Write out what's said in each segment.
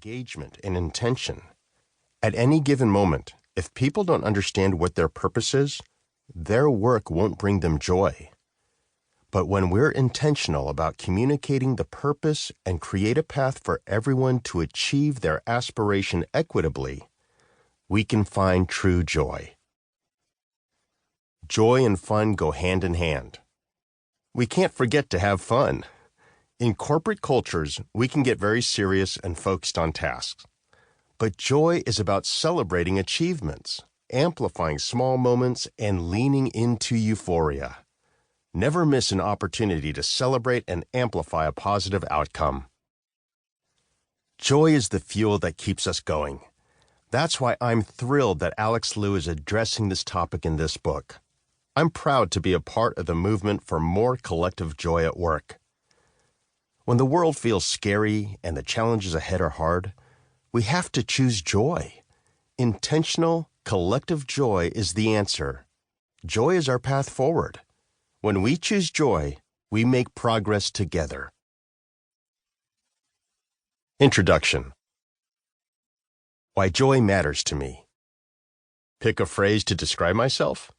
engagement and intention. At any given moment, if people don't understand what their purpose is, their work won't bring them joy. But when we're intentional about communicating the purpose and create a path for everyone to achieve their aspiration equitably, we can find true joy. Joy and fun go hand in hand. We can't forget to have fun. In corporate cultures, we can get very serious and focused on tasks. But joy is about celebrating achievements, amplifying small moments, and leaning into euphoria. Never miss an opportunity to celebrate and amplify a positive outcome. Joy is the fuel that keeps us going. That's why I'm thrilled that Alex Liu is addressing this topic in this book. I'm proud to be a part of the movement for more collective joy at work. When the world feels scary and the challenges ahead are hard, we have to choose joy. Intentional, collective joy is the answer. Joy is our path forward. When we choose joy, we make progress together. Introduction. Why joy matters to me. Pick a phrase to describe myself?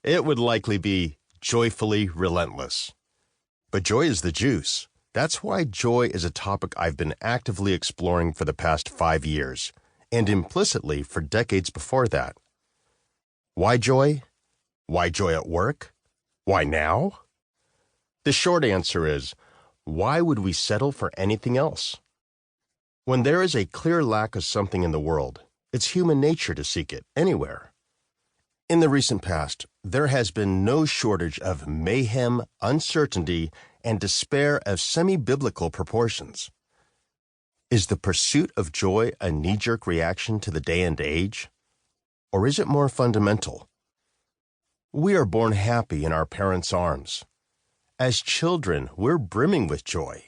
It would likely be joyfully relentless. But joy is the juice. That's why joy is a topic I've been actively exploring for the past 5 years, and implicitly for decades before that. Why joy? Why joy at work? Why now? The short answer is, why would we settle for anything else? When there is a clear lack of something in the world, it's human nature to seek it anywhere. In the recent past, there has been no shortage of mayhem, uncertainty, and despair of semi-biblical proportions. Is the pursuit of joy a knee-jerk reaction to the day and age? Or is it more fundamental? We are born happy in our parents' arms. As children, we're brimming with joy,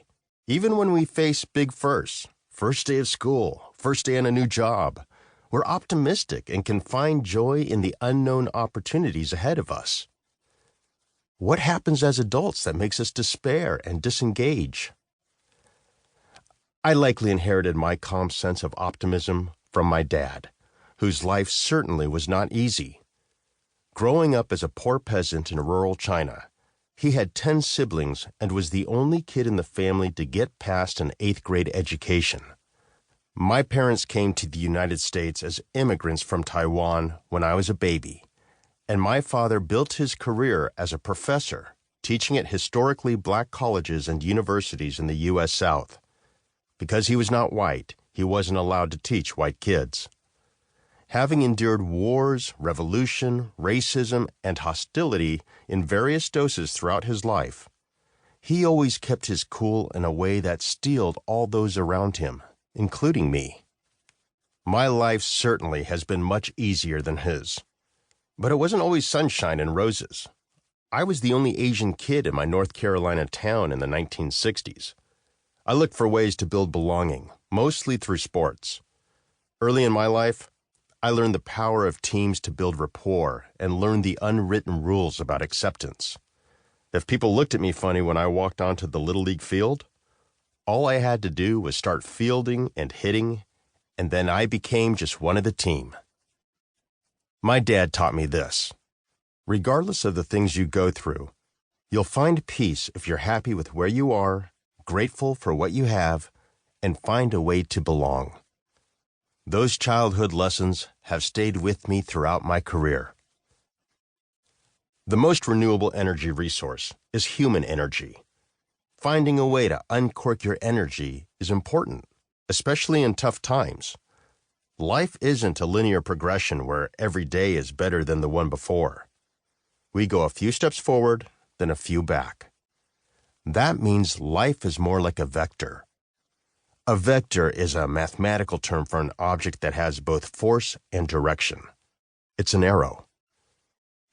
even when we face big firsts, first day of school, first day on a new job. We're optimistic and can find joy in the unknown opportunities ahead of us. What happens as adults that makes us despair and disengage? I likely inherited my calm sense of optimism from my dad, whose life certainly was not easy. Growing up as a poor peasant in rural China, he had 10 siblings and was the only kid in the family to get past an 8th grade education. My parents came to the United States as immigrants from Taiwan when I was a baby, and my father built his career as a professor, teaching at historically black colleges and universities in the U.S. South. Because he was not white, he wasn't allowed to teach white kids. Having endured wars, revolution, racism, and hostility in various doses throughout his life, he always kept his cool in a way that steeled all those around him, including me. My life certainly has been much easier than his. But it wasn't always sunshine and roses. I was the only Asian kid in my North Carolina town in the 1960s. I looked for ways to build belonging, mostly through sports. Early in my life, I learned the power of teams to build rapport and learned the unwritten rules about acceptance. If people looked at me funny when I walked onto the Little League field, all I had to do was start fielding and hitting, and then I became just one of the team. My dad taught me this. Regardless of the things you go through, you'll find peace if you're happy with where you are, grateful for what you have, and find a way to belong. Those childhood lessons have stayed with me throughout my career. The most renewable energy resource is human energy. Finding a way to uncork your energy is important, especially in tough times. Life isn't a linear progression where every day is better than the one before. We go a few steps forward, then a few back. That means life is more like a vector. A vector is a mathematical term for an object that has both force and direction. It's an arrow.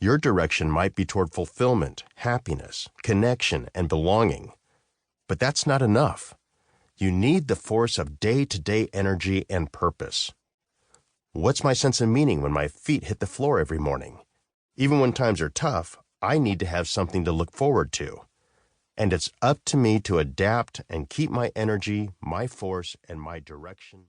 Your direction might be toward fulfillment, happiness, connection, and belonging. But that's not enough. You need the force of day-to-day energy and purpose. What's my sense of meaning when my feet hit the floor every morning? Even when times are tough, I need to have something to look forward to. And it's up to me to adapt and keep my energy, my force, and my direction.